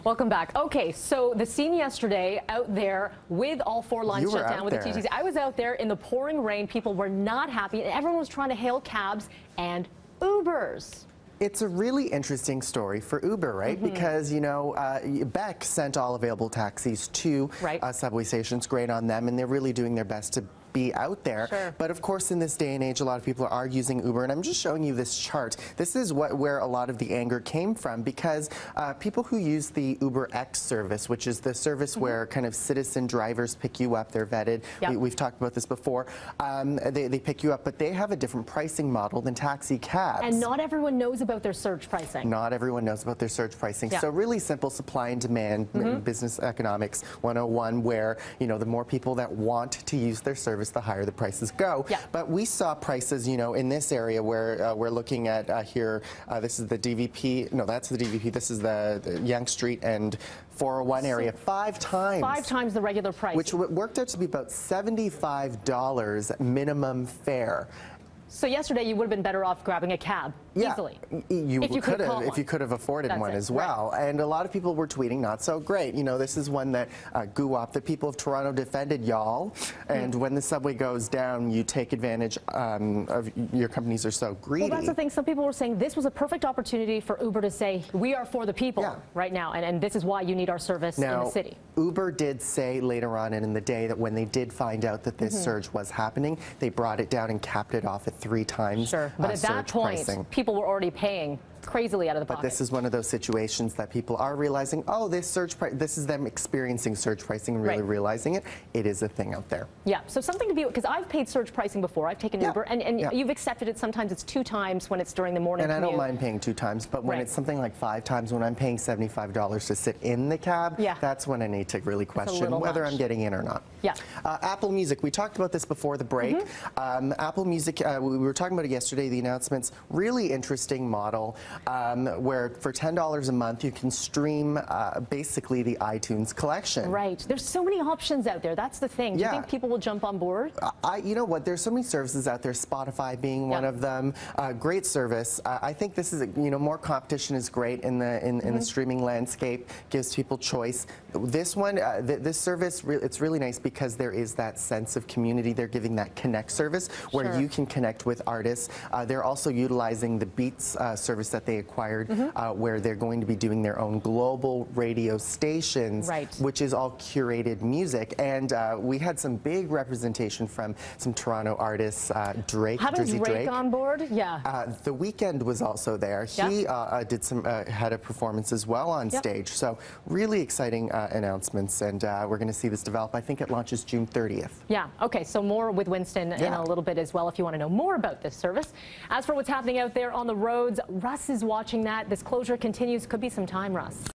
Welcome back. Okay, so the scene yesterday out there with all four lines shut down with the TTC. I was out there in the pouring rain. People were not happy, and everyone was trying to hail cabs and Ubers. It's a really interesting story for Uber, right? Because, you know, Beck sent all available taxis to subway stations. Great on them, and they're really doing their best to be out there. Sure. But of course, in this day and age, a lot of people are using Uber, and I'm just showing you this chart. This is where a lot of the anger came from, because people who use the Uber X service, which is the service where kind of citizen drivers pick you up, they're vetted. We've talked about this before. They pick you up, but they have a different pricing model than taxi cabs. And not everyone knows about their surge pricing. Not everyone knows about their surge pricing. So really simple supply and demand, business economics 101, where, you know, the more people that want to use their service, the higher the prices go. But we saw prices, you know, in this area where we're looking at here. This is the DVP. No, that's the DVP. This is the Yonge Street and 401 area. 5 times. 5 times the regular price. Which worked out to be about $75 minimum fare. So yesterday you would have been better off grabbing a cab easily. If you could have afforded one as well. And a lot of people were tweeting, not so great. You know, this is one that the people of Toronto defended y'all. And when the subway goes down, you take advantage of your companies are so greedy. Well, that's the thing. Some people were saying this was a perfect opportunity for Uber to say, we are for the people right now. And this is why you need our service in the city. Uber did say later on in the day that when they did find out that this surge was happening, they brought it down and capped it off at 3 times. Sure, but at that point, people were already paying crazily out of the pocket. But this is one of those situations that people are realizing, oh, this surge price, this is them experiencing surge pricing and really realizing it. It is a thing out there. Yeah, so something to be, because I've paid surge pricing before. I've taken Uber, and you've accepted it. Sometimes it's 2 times when it's during the morning And commute. I don't mind paying 2 times, but when it's something like 5 times, when I'm paying $75 to sit in the cab, that's when I need to really question whether I'm getting in or not. Apple Music, we talked about this before the break. Apple Music, we were talking about it yesterday, the announcements. Really interesting model where for $10 a month you can stream basically the iTunes collection. Right. There's so many options out there. That's the thing. Do you think people will jump on board? You know what? There's so many services out there. Spotify being one of them. Great service. I think this is more competition is great in the streaming landscape. Gives people choice. This one, this service, it's really nice because there is that sense of community. They're giving that connect service where you can connect with artists. They're also utilizing the Beats service that they acquired, where they're going to be doing their own global radio stations, which is all curated music. And we had some big representation from some Toronto artists, Drake, Having Drake on board? The Weeknd was also there. He did had a performance as well on stage. So really exciting announcements, and we're going to see this develop. I think it launches June 30th. Yeah. Okay. So more with Winston in a little bit as well if you want to know more about this service. As for what's happening out there on the roads, Russ is watching that. This closure continues. Could be some time, Russ.